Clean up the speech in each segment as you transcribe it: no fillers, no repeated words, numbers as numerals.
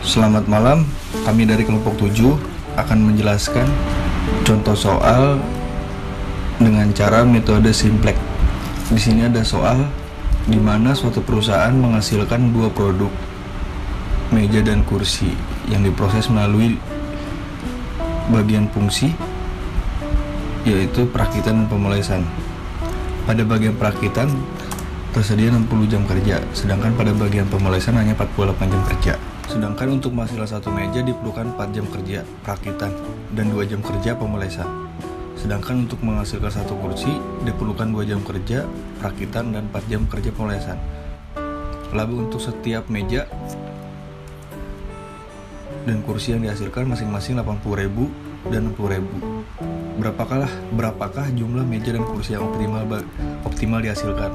Selamat malam, kami dari kelompok 7 akan menjelaskan contoh soal dengan cara metode simplex. Di sini ada soal di mana suatu perusahaan menghasilkan dua produk, meja dan kursi, yang diproses melalui bagian fungsi, yaitu perakitan dan pemolesan. Pada bagian perakitan tersedia 60 jam kerja, sedangkan pada bagian pemolesan hanya 48 jam kerja. Sedangkan untuk menghasilkan satu meja diperlukan 4 jam kerja perakitan dan 2 jam kerja pemolesan. Sedangkan untuk menghasilkan satu kursi diperlukan 2 jam kerja perakitan dan 4 jam kerja pemolesan. Lalu untuk setiap meja dan kursi yang dihasilkan masing-masing 80.000 dan 60.000. Berapakah jumlah meja dan kursi yang optimal dihasilkan?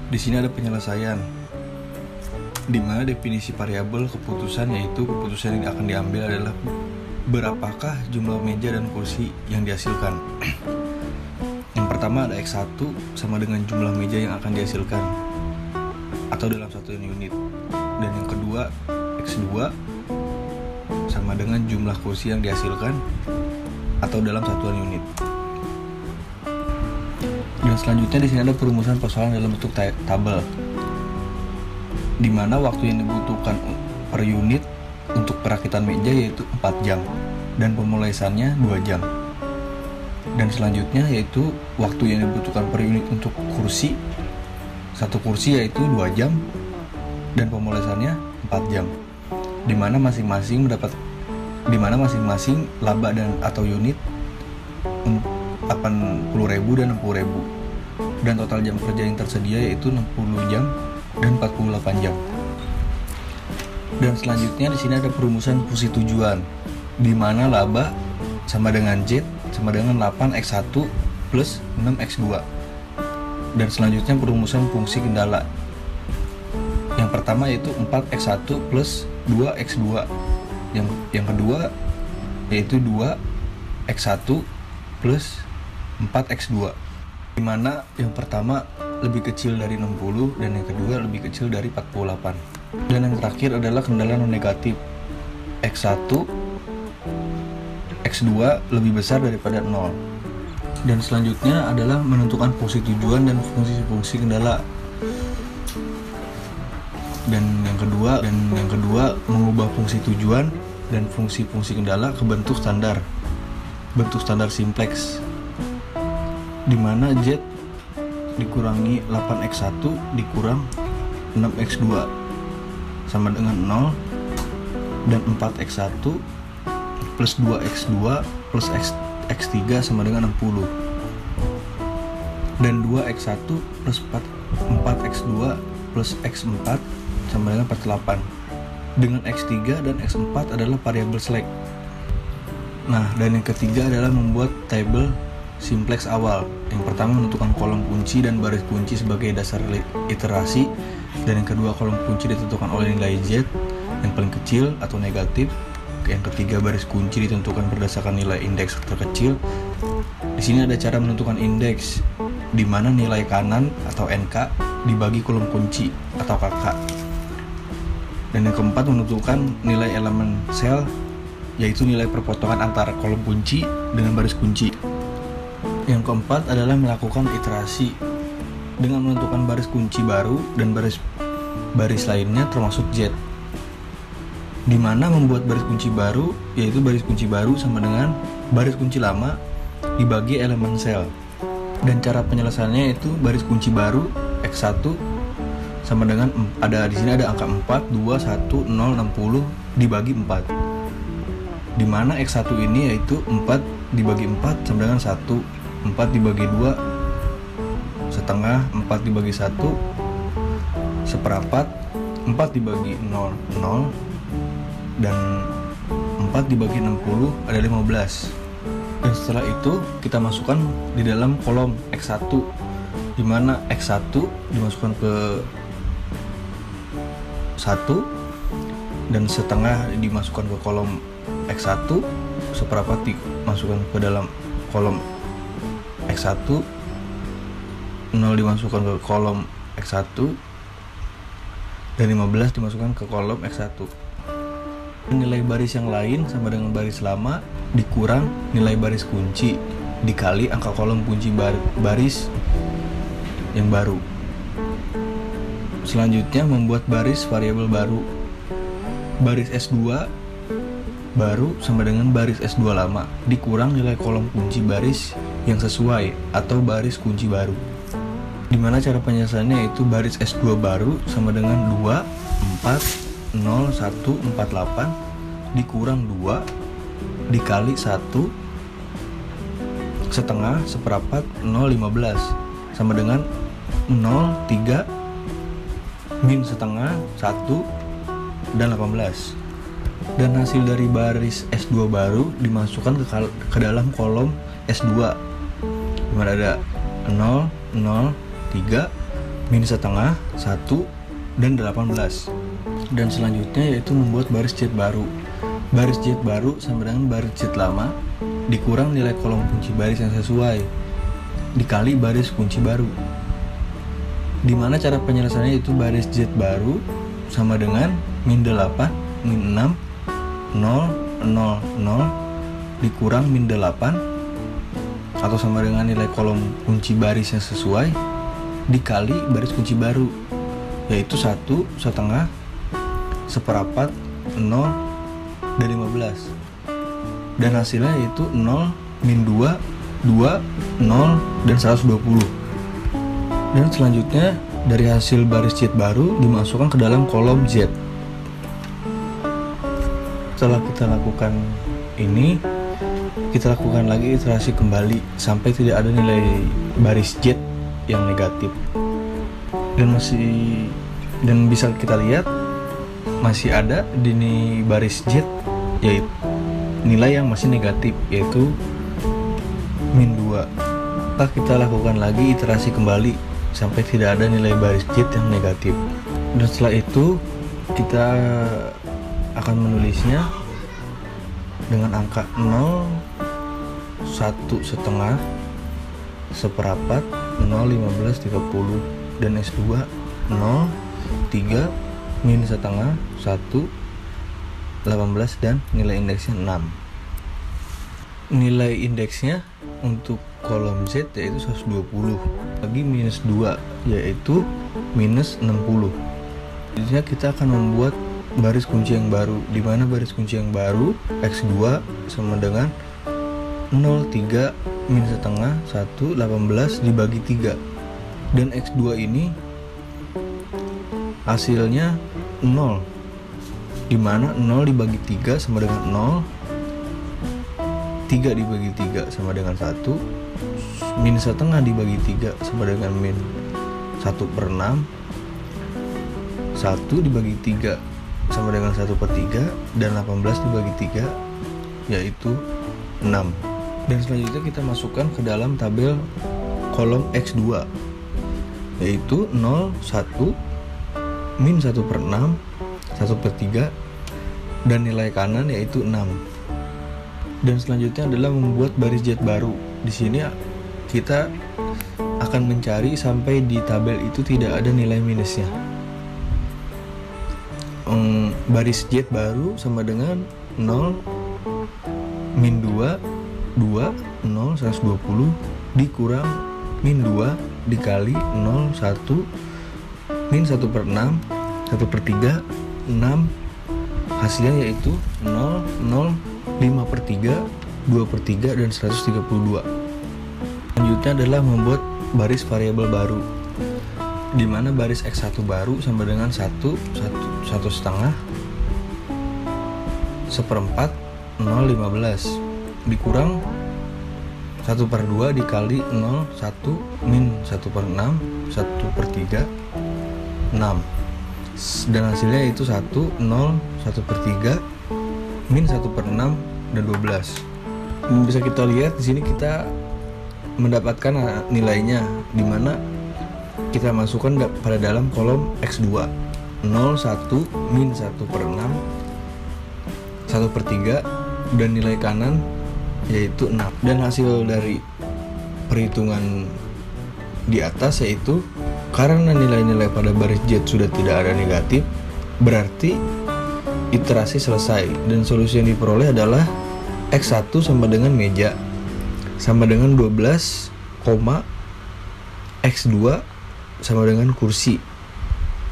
Di sini ada penyelesaian, di mana definisi variabel keputusan, yaitu keputusan yang akan diambil adalah berapakah jumlah meja dan kursi yang dihasilkan. Yang pertama ada X1 sama dengan jumlah meja yang akan dihasilkan atau dalam satu unit, dan yang kedua X2 sama dengan jumlah kursi yang dihasilkan atau dalam satuan unit. Dan selanjutnya di sini ada perumusan persoalan dalam bentuk tabel, di mana waktu yang dibutuhkan per unit untuk perakitan meja yaitu 4 jam dan pemolesannya 2 jam. Dan selanjutnya yaitu waktu yang dibutuhkan per unit untuk kursi, satu kursi yaitu 2 jam dan pemolesannya 4 jam. Di mana masing-masing laba dan atau unit 80.000 dan 60.000, dan total jam kerja yang tersedia yaitu 60 jam dan 48 jam. Dan selanjutnya di sini ada perumusan fungsi tujuan, di mana laba sama dengan Z sama dengan 8x1 plus 6x2. Dan selanjutnya perumusan fungsi kendala. Yang pertama yaitu 4x1 plus 2x2. Yang kedua yaitu 2x1 plus 4x2, di mana yang pertama lebih kecil dari 60 dan yang kedua lebih kecil dari 48. Dan yang terakhir adalah kendala non negatif, X1 X2 lebih besar daripada 0. Dan selanjutnya adalah menentukan fungsi tujuan dan fungsi-fungsi kendala. Dan yang kedua mengubah fungsi tujuan dan fungsi-fungsi kendala ke bentuk standar simplex, di mana Z dikurangi 8x1 dikurang 6x2 sama dengan 0, dan 4x1 plus 2x2 plus x3 sama dengan 60, dan 2x1 plus 4x2 plus x4 sama dengan 48, dengan x3 dan x4 adalah variabel select. Nah, dan yang ketiga adalah membuat tabel simplex awal. Yang pertama menentukan kolom kunci dan baris kunci sebagai dasar iterasi, dan yang kedua kolom kunci ditentukan oleh nilai Z yang paling kecil atau negatif. Yang ketiga baris kunci ditentukan berdasarkan nilai indeks terkecil. Di sini ada cara menentukan indeks, di mana nilai kanan atau NK dibagi kolom kunci atau KK. Dan yang keempat menentukan nilai elemen sel, yaitu nilai perpotongan antara kolom kunci dengan baris kunci. Yang keempat adalah melakukan iterasi dengan menentukan baris kunci baru dan baris lainnya termasuk Z, di mana membuat baris kunci baru yaitu baris kunci baru sama dengan baris kunci lama dibagi elemen sel. Dan cara penyelesaiannya itu baris kunci baru X1 sama dengan di sini ada angka 4, 2, 1, 0, 60 dibagi 4, di mana X1 ini yaitu 4 dibagi 4 sama dengan 1, 4 dibagi 2 setengah, 4 dibagi 1 seperempat, 4 dibagi 0, 0, dan 4 dibagi 60 ada 15. Dan setelah itu kita masukkan di dalam kolom X1, di mana X1 dimasukkan ke 1 dan setengah dimasukkan ke kolom X1, seperempat dimasukkan ke dalam kolom X1, 0 dimasukkan ke kolom X1, dan 15 dimasukkan ke kolom X1. Nilai baris yang lain sama dengan baris lama dikurang nilai baris kunci dikali angka kolom kunci baris yang baru. Selanjutnya membuat baris variabel baru. Baris S2 baru sama dengan baris S2 lama dikurang nilai kolom kunci baris yang sesuai atau baris kunci baru. Dimana cara penyelesaiannya yaitu baris S2 baru sama dengan 2, 4, 0, 1, 4, 8 dikurang 2 dikali 1 setengah seperempat 0, 15 sama dengan 0, 3 min setengah 1 dan 18. Dan hasil dari baris S2 baru dimasukkan ke dalam kolom S2 dimana ada 0, 0, 3 min setengah 1 dan 18. Dan selanjutnya yaitu membuat baris jet baru. Baris jet baru sama dengan baris jet lama dikurang nilai kolom kunci baris yang sesuai dikali baris kunci baru. Dimana cara penyelesaiannya itu baris jet baru sama dengan min 8 min 6 0, 0, 0 dikurang min 8 atau sama dengan nilai kolom kunci baris yang sesuai dikali baris kunci baru yaitu 1 setengah seperempat 0 dan 15. Dan hasilnya yaitu 0, min 2, 2, 0 dan 120. Dan selanjutnya dari hasil baris jet baru dimasukkan ke dalam kolom Z. Setelah kita lakukan ini, kita lakukan lagi iterasi kembali sampai tidak ada nilai baris Z yang negatif. Dan bisa kita lihat masih ada di baris Z yaitu nilai yang masih negatif yaitu min 2. Maka kita lakukan lagi iterasi kembali sampai tidak ada nilai baris Z yang negatif. Dan setelah itu kita akan menulisnya dengan angka 0, 1 setengah seperempat 0, 15, 30 dan S2 0, 3 min setengah 1, 18 dan nilai indeksnya 6. Nilai indeksnya untuk kolom Z yaitu 120 lagi minus 2 yaitu minus 60. Jadi kita akan membuat baris kunci yang baru, di mana baris kunci yang baru X2 sama dengan 0, 3 min setengah 1, 18 dibagi 3. Dan X2 ini hasilnya 0, di mana 0 dibagi 3 sama dengan 0, 3 dibagi 3 sama dengan 1, min setengah dibagi 3 sama dengan min 1/6, 1 dibagi 3 sama dengan 1/3 dan 18 dibagi 3 yaitu 6. Dan selanjutnya kita masukkan ke dalam tabel kolom X2 yaitu 0, 1 min 1/6, 1/3 dan nilai kanan yaitu 6. Dan selanjutnya adalah membuat baris Z baru. Di sini kita akan mencari sampai di tabel itu tidak ada nilai minusnya. Baris Z baru sama dengan 0 min 2 2 0 120 dikurang min 2 dikali 0 1 min 1/6 1/3 6 hasilnya yaitu 0 0 5/3 2/3 dan 132. Selanjutnya adalah membuat baris variabel baru, di mana baris X1 baru sama dengan 1 setengah seperempat 0, 15 dikurang 1/2 dikali 0 1 min 1/6 1/3 6 dan hasilnya yaitu 1 0 1/3 min 1/6 dan 12. Bisa kita lihat di sini kita mendapatkan nilainya, di mana kita masukkan pada dalam kolom X2 0 1 min 1/6 1/3 dan nilai kanan yaitu 6. Dan hasil dari perhitungan di atas yaitu Karena nilai-nilai pada baris Z sudah tidak ada negatif, berarti iterasi selesai dan solusi yang diperoleh adalah X1 sama dengan meja sama dengan 12, X2 sama dengan kursi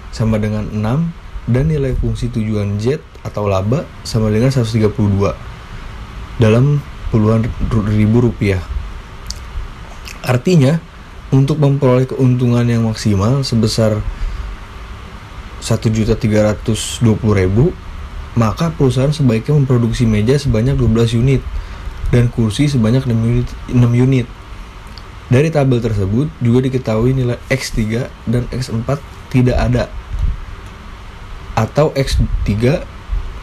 sama dengan 6, dan nilai fungsi tujuan Z atau laba sama dengan 132 dalam puluhan ribu rupiah. Artinya, untuk memperoleh keuntungan yang maksimal sebesar 1.320.000, maka perusahaan sebaiknya memproduksi meja sebanyak 12 unit dan kursi sebanyak 6 unit. Dari tabel tersebut juga diketahui nilai X3 dan X4 tidak ada, atau X3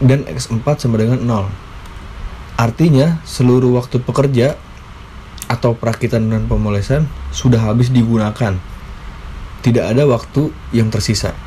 dan X4 sama dengan 0. Artinya, seluruh waktu pekerja atau perakitan dan pemolesan sudah habis digunakan. Tidak ada waktu yang tersisa.